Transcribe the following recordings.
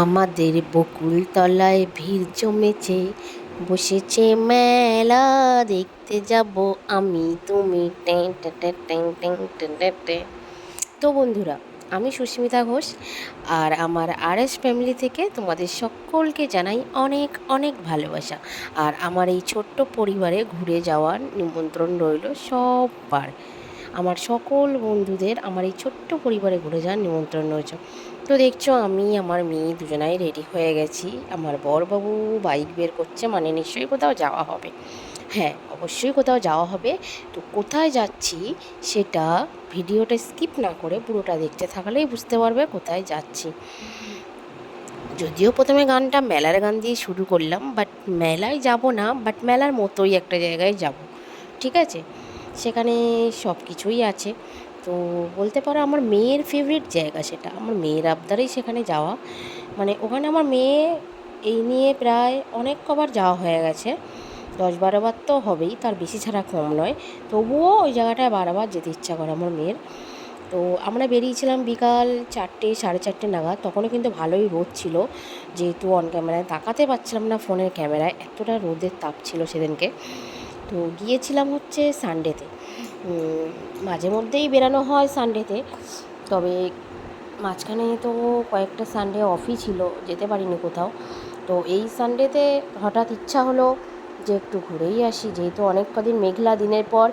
আমাদের বকুল তলায় ভিড় জমেছে, বসেছে মেলা, দেখতে যাব আমি তুমি ট্যাং ট্যাং ট্যাং ট্যাং ট্যাং ট্যাং ট্যাং ট্যাং। তো বন্ধুরা, আমি সুস্মিতা ঘোষ, আর আমার আরএস ফ্যামিলি থেকে তোমাদের সকলকে জানাই অনেক অনেক ভালোবাসা। আর আমার এই ছোট্ট পরিবারে ঘুরে যাওয়ার নিমন্ত্রণ রইল সবার। আমার সকল বন্ধুদের আমার এই ছোট্ট পরিবারে ঘুরে যাওয়ার নিমন্ত্রণ রয়েছে। তো দেখছো, আমি আমার মেয়ে দুজনাই রেডি হয়ে গেছি। আমার বরবাবু বাইক বের করছে, মানে নিশ্চয়ই কোথাও যাওয়া হবে। হ্যাঁ, অবশ্যই কোথাও যাওয়া হবে। তো কোথায় যাচ্ছি সেটা ভিডিওটা স্কিপ না করে পুরোটা দেখতে থাকলেই বুঝতে পারবে কোথায় যাচ্ছি। যদিও প্রথমে গানটা মেলার গান দিয়ে শুরু করলাম, বাট মেলায় যাব না, বাট মেলার মতোই একটা জায়গায় যাব। ঠিক আছে, সেখানে সব কিছুই আছে। তো বলতে পারো আমার মেয়ের ফেভারিট জায়গা সেটা, আমার মেয়ের আবদারেই সেখানে যাওয়া। মানে ওখানে আমার মেয়ে এই নিয়ে প্রায় অনেক কবার যাওয়া হয়ে গেছে, 10-12 বার তো হবেই, তার বেশি ছাড়া কম নয়। তবুও ওই জায়গাটায় বারবার যেতে ইচ্ছা করে আমার মেয়ের। তো আমরা বেরিয়েছিলাম বিকাল 4টে 4:30 নাগাদ। তখনও কিন্তু ভালোই রোদ ছিল, যেহেতু অন ক্যামেরায় তাকাতে পারছিলাম না ফোনের ক্যামেরায়, এতটা রোদের তাপ ছিল সেদিনকে। তো গিয়েছিলাম হচ্ছে সানডেতে। মাঝে মধ্যেই বেরানো হয় সানডেতে, তবে মাঝখানে তো কয়েকটা সানডে অফই ছিল, যেতে পারিনি কোথাও। তো এই সানডেতে হঠাৎ ইচ্ছা হলো যে একটু ঘুরেই আসি, যেহেতু অনেক কদিন মেঘলা দিনের পর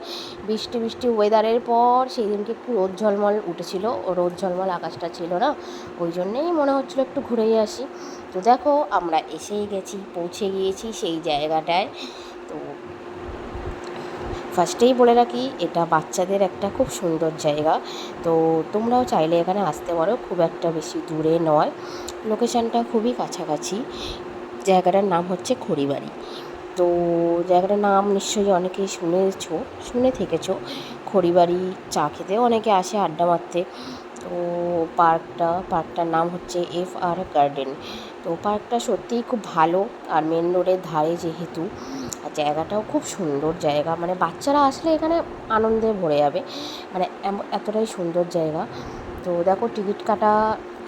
বৃষ্টি বৃষ্টি ওয়েদারের পর সেই দিনকে একটু রোদ ঝলমল উঠেছিল, ও রোদ ঝলমল আকাশটা ছিল না, ওই জন্যেই মনে হচ্ছিলো একটু ঘুরেই আসি। তো দেখো, আমরা এসেই গেছি, পৌঁছে গিয়েছি সেই জায়গাটায়। তো ফার্স্টেই বলে রাখি, এটা বাচ্চাদের একটা খুব সুন্দর জায়গা। তো তোমরাও চাইলে এখানে আসতে পারো, খুব একটা বেশি দূরে নয়, লোকেশানটা খুবই কাছাকাছি। জায়গাটার নাম হচ্ছে খড়িবাড়ি। তো জায়গাটার নাম নিশ্চয়ই অনেকেই শুনে থেকেছো। খড়িবাড়ি চা খেতেও অনেকে আসে, আড্ডা মারতে। তো পার্কটার নাম হচ্ছে FR গার্ডেন। তো পার্কটা সত্যিই খুব ভালো, আর মেন রোডের ধারে যেহেতু, আর জায়গাটাও খুব সুন্দর জায়গা। মানে বাচ্চারা আসলে এখানে আনন্দে ভরে যাবে, মানে এতটাই সুন্দর জায়গা। তো দেখো, টিকিট কাটা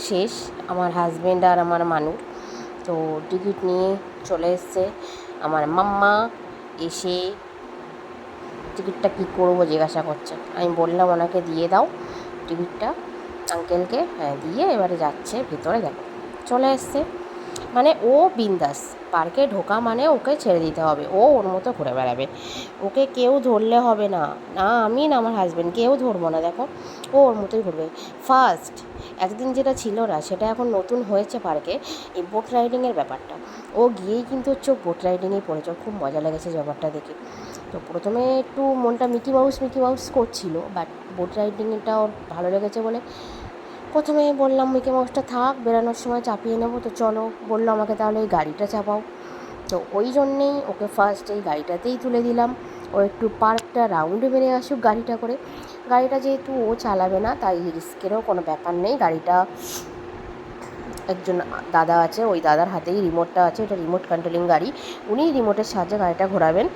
শেষ আমার হাজব্যান্ড আর আমার মানুর। তো টিকিট নিয়ে চলে এসছে আমার মাম্মা। এসে টিকিটটা কী করবো জিজ্ঞাসা করছে। আমি বললাম ওনাকে দিয়ে দাও টিকিটটা, আঙ্কেলকে। হ্যাঁ, দিয়ে এবারে যাচ্ছে ভেতরে। দেখো, চলে এসছে। মানে ও বিন্দাস, পার্কে ঢোকা মানে ওকে ছেড়ে দিতে হবে, ও ওর মতো ঘুরে বেড়াবে, ওকে কেউ ধরলে হবে না। না আমি না আমার হাজব্যান্ড, কেউ ধরবো না। দেখো, ও ওর মতোই ঘুরবে। ফার্স্ট একদিন যেটা ছিল না, সেটা এখন নতুন হয়েছে পার্কে, এই বোট রাইডিংয়ের ব্যাপারটা। ও গিয়েই কিন্তু হচ্ছে বোট রাইডিংয়েই পড়েছে, খুব মজা লেগেছে ব্যাপারটা দেখে। তো প্রথমে একটু মনটা মিকি মাউস করছিল, বাট বোট রাইডিংটা ওর ভালো লেগেছে বলে প্রথমে বললাম মিকি মাউসটা থাক, বেরানোর সময় চাপিয়ে নেবো। তো চলো, বললো আমাকে তাহলে এই গাড়িটা চাপাও। তো ওই জন্যেই ওকে ফার্স্ট এই গাড়িটাতেই তুলে দিলাম। ও একটু পার্কটা রাউন্ডে বেড়ে আসুক গাড়িটা করে। গাড়িটা যেহেতু ও চালাবে না, তাই রিস্কেরও কোনো ব্যাপার নেই। গাড়িটা একজন দাদা আছে, ওই দাদার হাতেই রিমোটটা আছে, এটা রিমোট কন্ট্রোলিং গাড়ি, উনিই রিমোটের সাহায্যে গাড়িটা ঘোরাবেন।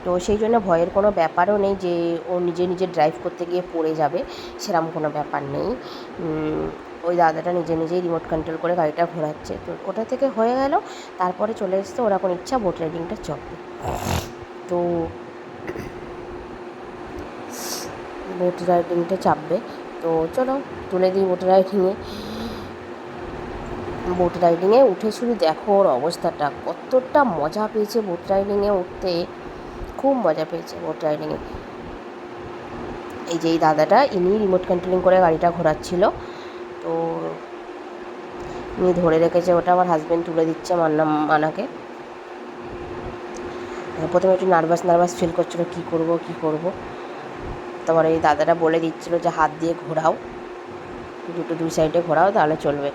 তো সেই জন্য ভয়ের কোনো ব্যাপারও নেই যে ও নিজে নিজে ড্রাইভ করতে গিয়ে পড়ে যাবে, সেরকম কোনো ব্যাপার নেই। ওই দাদাটা নিজে নিজেই রিমোট কন্ট্রোল করে গাড়িটা ঘোরাচ্ছে। তো ওটা থেকে হয়ে গেল, তারপরে চলে এসছে ওরা কোনো ইচ্ছা বোট রাইডিংটা চলবে। তো বোট রাইডিংটা চাপবে। তো চলো তুলে দিই বোট রাইডিংয়ে উঠে শুধু দেখো ওর অবস্থাটা, কতটা মজা পেয়েছে বোট রাইডিংয়ে উঠতে, খুব মজা পেয়েছে বোট রাইডিংয়ে। এই যে এই দাদাটা, ইনি রিমোট কন্ট্রোলিং করে গাড়িটা ঘোরাচ্ছিল। তো ইনি ধরে রেখেছে ওটা, আমার হাজব্যান্ড তুলে দিচ্ছে মানাকে। প্রথমে একটু নার্ভাস ফিল করছিলো, কী করবো। তারপর এই দাদাটা বলে দিচ্ছিলো যে হাত দিয়ে ঘোরাও, দুই সাইডে ঘোরাও, তাহলে চলবে।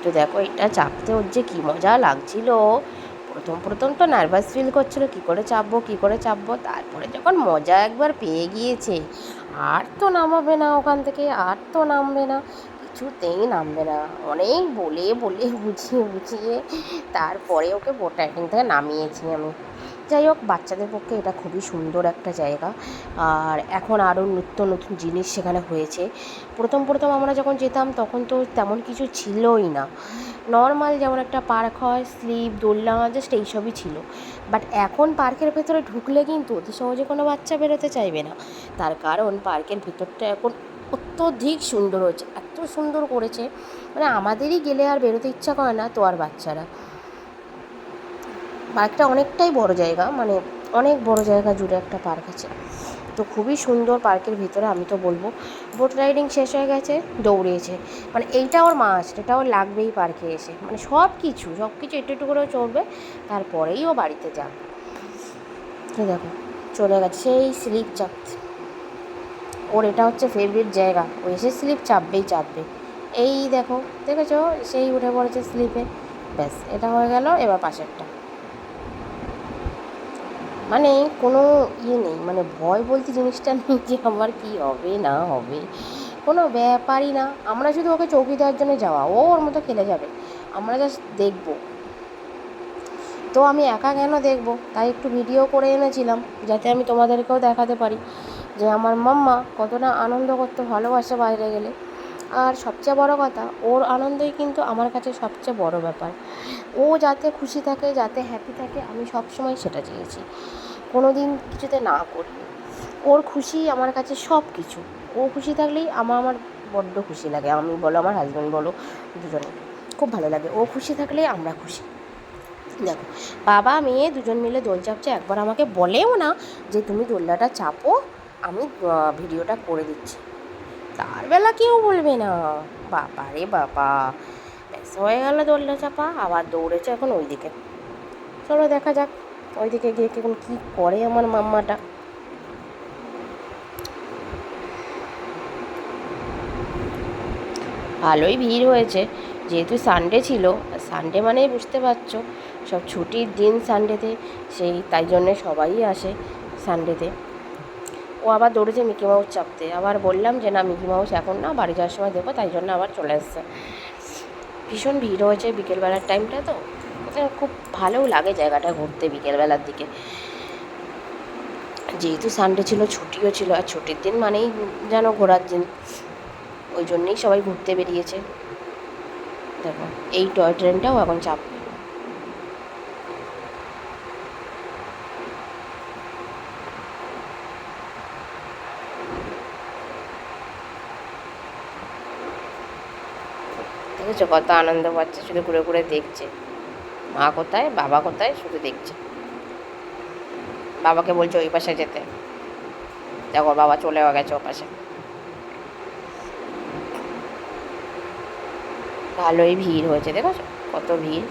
তো দেখো, এটা চাপতে ওর যে কী মজা লাগছিল। প্রথম তো নার্ভাস ফিল করছিল, কী করে চাপবো। তারপরে যখন মজা একবার পেয়ে গিয়েছে, আর তো নামাবে না ওখান থেকে, আর তো নামবে না, কিছুতেই নামবে না। অনেক বলে বুঝিয়ে তারপরে ওকে বোট রাইডিং থেকে নামিয়েছি আমি। যাই হোক, বাচ্চাদের পক্ষে এটা খুবই সুন্দর একটা জায়গা। আর এখন আরও নিত্য নতুন জিনিস সেখানে হয়েছে। প্রথম প্রথম আমরা যখন যেতাম তখন তো তেমন কিছু ছিলই না, নর্মাল যেমন একটা পার্ক হয়, স্লিপ, দোলনা, জাস্ট এইসবই ছিল। বাট এখন পার্কের ভেতরে ঢুকলে কিন্তু অতি সহজে কোনো বাচ্চা বেরোতে চাইবে না। তার কারণ পার্কের ভিতরটা এখন অত্যধিক সুন্দর হয়েছে, এত সুন্দর করেছে, মানে আমাদেরই গেলে আর বেরোতে ইচ্ছা করে না, তো আর বাচ্চারা। পার্কটা অনেকটাই বড় জায়গা, মানে অনেক বড় জায়গা জুড়ে একটা পার্ক আছে। তো খুবই সুন্দর পার্কের ভিতরে। আমি তো বলবো, বোট রাইডিং শেষ হয়ে গেছে, দৌড়িয়েছে, মানে এইটা ওর মাস্ট, এটা ওর লাগবেই পার্কে এসে, মানে সব কিছু একটু একটু করেও চড়বে, তারপরেই ও বাড়িতে যাবে। তো দেখো চলে গেছে সেই স্লিপ চাপতে, ওর এটা হচ্ছে ফেভারিট জায়গা, ও এসে স্লিপ চাপবে। এই দেখো, দেখেছো, সেই উঠে পড়েছে স্লিপে। ব্যাস, এটা হয়ে গেল, এবার পাশেরটা। মানে কোনো নেই, মানে ভয় বলতে জিনিসটা নেই যে আমার কী হবে না হবে, কোনো ব্যাপারই না। আমরা শুধু ওকে চৌকি দেওয়ার জন্য যাওয়া, ও ওর মতো খেলে যাবে, আমরা জাস্ট দেখবো। তো আমি একা কেন দেখবো, তাই একটু ভিডিও করে এনেছিলাম, যাতে আমি তোমাদেরকেও দেখাতে পারি যে আমার মাম্মা কতটা আনন্দ করতে ভালোবাসে বাইরে গেলে। আর সবচেয়ে বড় কথা, ওর আনন্দই কিন্তু আমার কাছে সবচেয়ে বড় ব্যাপার। ও যাতে খুশি থাকে, যাতে হ্যাপি থাকে, আমি সবসময় সেটা চেয়েছি, কোনো দিন কিছুতে না করি। ওর খুশি আমার কাছে সব কিছু। ও খুশি থাকলেই আমার বড্ড খুশি লাগে, আমি বলো, আমার হাজব্যান্ড বলো, দুজনে খুব ভালো লাগে। ও খুশি থাকলেই আমরা খুশি। দেখো, বাবা মেয়ে দুজন মিলে দোল চাপছে, একবার আমাকে বলেও না যে তুমি দোলনাটা চাপো, আমি ভিডিওটা করে দিচ্ছি। তার বেলা কেউ বলবে না, বাবা রে বাবা, ব্যাস হয়ে গেল দোলনা চাপা, আবার দৌড়েছে এখন ওইদিকে। চলো দেখা যাক ওইদিকে গিয়ে এখন কী করে আমার মাম্মাটা। ভালোই ভিড় হয়েছে, যেহেতু সানডে ছিল, সানডে মানেই বুঝতে পারছো সব ছুটির দিন সানডেতে, তাই জন্যে সবাই আসে সানডেতে। ও আবার দৌড়েছে মিকি মাউস চাপতে, আবার বললাম যে না, মিকি মাউস এখন না, বাড়ি যাওয়ার সময় দেখো, তাই জন্য আবার চলে এসছে। ভীষণ ভিড় হয়েছে বিকেলবেলার টাইমটা, তো খুব ভালোও লাগে জায়গাটা ঘুরতে বিকেলবেলার দিকে। যেহেতু সানডে ছিল, ছুটিও ছিল, আর ছুটির দিন মানেই যেন ঘোরার দিন, ওই জন্যেই সবাই ঘুরতে বেরিয়েছে। দেখো, এই টয় ট্রেনটাও এখন চাপবে। দেখেছো কত আনন্দ পাচ্ছে, শুধু ঘুরে ঘুরে দেখছে, মা কোথায় বাবা কোথায় শুধু দেখছে। বাবাকে বলছে ওই পাশে যেতে, দেখো বাবা চলেও গেছে ও পাশে। ভালোই ভিড় হয়েছে, দেখেছো কত ভিড়।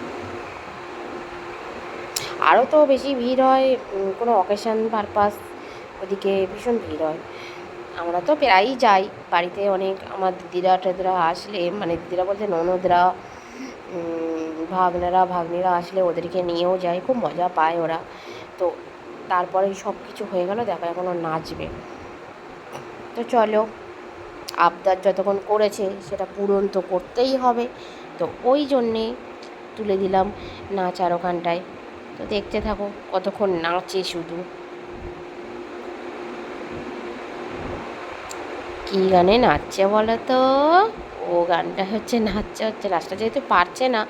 আরও তো বেশি ভিড় হয় কোনো অকেশান পারপাস, ওদিকে ভীষণ ভিড় হয়। আমরা তো প্রায়ই যাই, বাড়িতে অনেক আমার দিদিরা টেদিরা আসলে, মানে দিদিরা বলতে ননদরা, ভাগ্নিরা আসলে ওদেরকে নিয়েও যায়, খুব মজা পায় ওরা। তো তারপরে সব কিছু হয়ে গেল, দেখো এখনও নাচবে। তো চলো, আবদার যতক্ষণ করেছে সেটা পূরণ তো করতেই হবে, তো ওই জন্যে তুলে দিলাম নাচ আর ওখানটায়। তো দেখতে থাকো কতক্ষণ নাচে শুধু। কী গানে নাচছে বলো তো? ও গানটা নাচছে রাস্তা, যেহেতু পারছে না,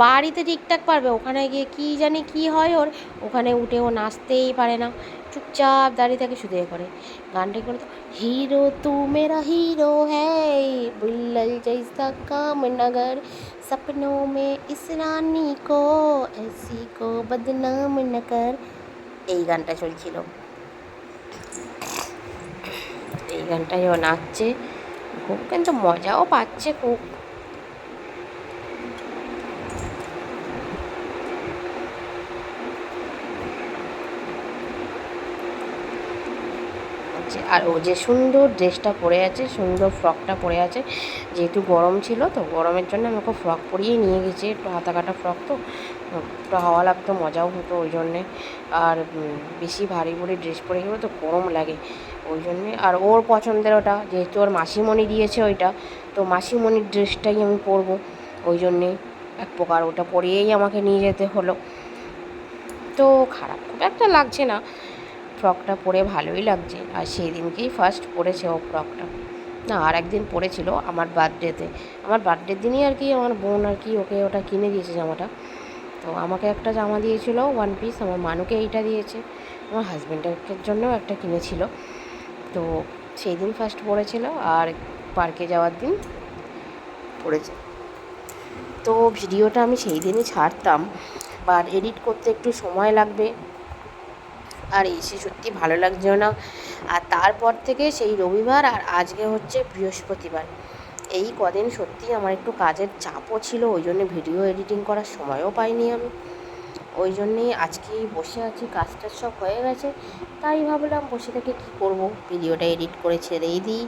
বাড়িতে ঠিকঠাক পারবে, ওখানে গিয়ে কী জানি কী হয় ওর, ওখানে উঠে ও নাচতেই পারে না, চুপচাপ দাঁড়িয়ে থাকে, শুধু করে গানটা করে তো, হিরো তু মেরা হিরো হ্যায় বুল্লল জৈসা কাম নগর सपनों में इस रानी को ऐसी को बदनाम न कर, এই গানটা চলছিল। এই গানটাই ও নাচছে খুব, কিন্তু মজাও পাচ্ছে খুব। আর ও যে সুন্দর ড্রেসটা পরে আছে, সুন্দর ফ্রকটা পরে আছে, যেহেতু গরম ছিল, তো গরমের জন্য আমি ওকে ফ্রক পরিয়েই নিয়ে গেছি, একটু হাতা কাটা ফ্রক, তো একটু হাওয়া লাগতো, মজাও হতো ওই জন্যে। আর বেশি ভারী ড্রেস পরে গেলে তো গরম লাগে, ওই জন্যে। আর ওর পছন্দের ওটা, যেহেতু ওর মাসিমণি দিয়েছে ওইটা, তো মাসিমণির ড্রেসটাই আমি পরবো, ওই জন্যে এক প্রকার ওটা পরিয়েই আমাকে নিয়ে যেতে হলো। তো খারাপ খুব একটা লাগছে না, ফ্রকটা পরে ভালোই লাগছে। আর সেই দিনকেই ফার্স্ট পরেছে ও ফ্রকটা, না আর একদিন পরেছিল আমার বার্থডেতে, আমার বার্থডের দিনই আর কি আমার বোন আর কি ওকে ওটা কিনে দিয়েছে জামাটা। তো আমাকে একটা জামা দিয়েছিল ওয়ান পিস, আমার মানুকে এইটা দিয়েছে, আমার হাজব্যান্ডের জন্যও একটা কিনেছিল। তো সেই দিন ফার্স্ট পরেছিল আর পার্কে যাওয়ার দিন পড়েছে। তো ভিডিওটা আমি সেই দিনই ছাড়তাম, বাট এডিট করতে একটু সময় লাগবে, আর এসে সত্যি ভালো লাগছে না। আর তারপর থেকে সেই রবিবার আর আজকে হচ্ছে বৃহস্পতিবার, এই কদিন সত্যি আমার একটু কাজের চাপও ছিল, ওই জন্য ভিডিও এডিটিং করার সময়ও পাইনি আমি। ওই জন্যেই আজকেই বসে আছি, কাজটাজ সব হয়ে গেছে, তাই ভাবলাম বসে থেকে কী করব, ভিডিওটা এডিট করে ছেড়েই দিই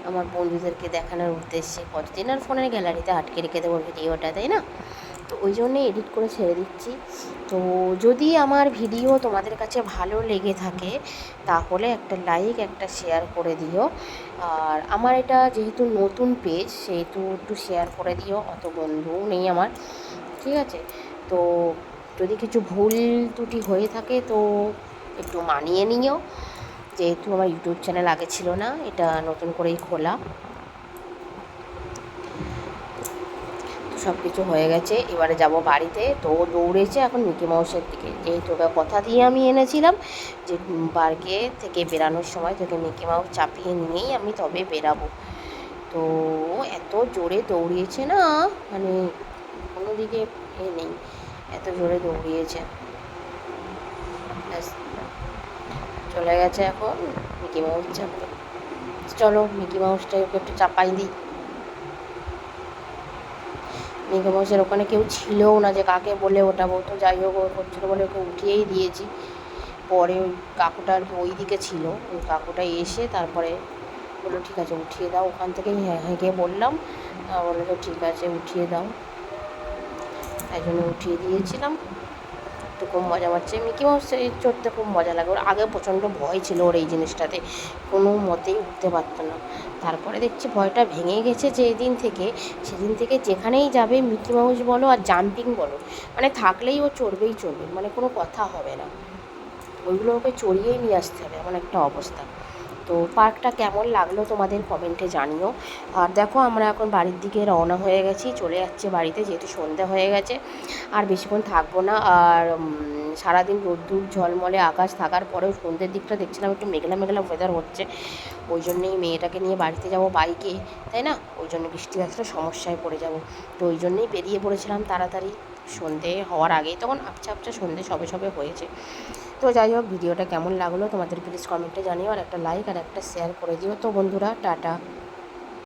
আমার বন্ধুদেরকে দেখানোর উদ্দেশ্যে। কতদিন আর ফোনের গ্যালারিতে আটকে রেখে দেবো ভিডিওটা, তাই না? তো ওই জন্যে এডিট করে ছেড়ে দিচ্ছি। তো যদি আমার ভিডিও তোমাদের কাছে ভালো লেগে থাকে তাহলে একটা লাইক একটা শেয়ার করে দিও। আর আমার এটা যেহেতু নতুন পেজ সেহেতু একটু শেয়ার করে দিও, অত বন্ধুও নেই আমার, ঠিক আছে? তো যদি কিছু ভুল ত্রুটি হয়ে থাকে তো একটু মানিয়ে নিও, যেহেতু আমার ইউটিউব চ্যানেল আগে ছিল না, এটা নতুন করেই খোলা। সব কিছু হয়ে গেছে, এবারে যাব বাড়িতে। তো দৌড়েছে এখন মিকি মাউসের দিকে, যেহেতু ওকে কথা দিয়ে আমি এনেছিলাম যে পার্কে থেকে বেরানোর সময় তোকে মিকি মাউস চাপিয়ে নিয়েই আমি তবে বেরাবো। তো এত জোরে দৌড়িয়েছে না, মানে কোনো দিকে নেই, এত জোরে দৌড়িয়েছে। ব্যাস চলে গেছে এখন মিকি মাউস চাপতে। চলো মিকি মাউসটাই ওকে একটু চাপাই দিই। মিকি মাউসের ওখানে কেউ ছিলও না যে কাকে বলে ওঠাবো, তো যাই হোক ও করছিলো বলে ওকে উঠিয়েই দিয়েছি। পরে ওই কাকুটা আর কি ওই দিকে ছিল, ওই কাকুটা এসে তারপরে বললো ঠিক আছে উঠিয়ে দাও, ওখান থেকেই হেঁকে বললাম, বললো তো ঠিক আছে উঠিয়ে দাও, তাই জন্য উঠিয়ে দিয়েছিলাম। একটু খুব মজা পাচ্ছে, মিকি মাউস চড়তে খুব মজা লাগে, ওর আগে প্রচণ্ড ভয় ছিল ওর এই জিনিসটাতে, কোনো মতেই উঠতে পারতো না। তারপরে দেখছি ভয়টা ভেঙে গেছে যেদিন থেকে, সেদিন থেকে যেখানেই যাবে মিকি মাউস বলো আর জাম্পিং বলো, মানে থাকলেই ও চড়বেই চড়বে, মানে কোনো কথা হবে না, ওইগুলো ওকে চড়িয়েই নিয়ে আসতে হবে, এমন একটা অবস্থা। তো পার্কটা কেমন লাগলো তোমাদের কমেন্টে জানিও। আর দেখো আমরা এখন বাড়ির দিকে রওনা হয়ে গেছি, চলে যাচ্ছে বাড়িতে, যেহেতু সন্ধ্যা হয়ে গেছে আর বেশিক্ষণ থাকবো না। আর সারাদিন রোদ্দুর ঝলমলে আকাশ থাকার পরেও সন্ধ্যের দিকটা দেখছিলাম একটু মেঘলা মেঘলা ওয়েদার হচ্ছে, ওই জন্যেই মেয়েটাকে নিয়ে বাড়িতে যাব বাইকে, তাই না? ওই জন্য বৃষ্টি আসলে সমস্যায় পড়ে যাব, তো ওই জন্যেই বেরিয়ে পড়েছিলাম তাড়াতাড়ি সন্ধে হওয়ার আগেই, তখন আবছা আবছা সন্ধে সবে সবে হয়েছে। তো যাই হোক ভিডিওটা কেমন লাগলো তোমাদের প্লিজ কমেন্টে জানিও, আর একটা লাইক আর একটা শেয়ার করে দিও। তো বন্ধুরা টাটা।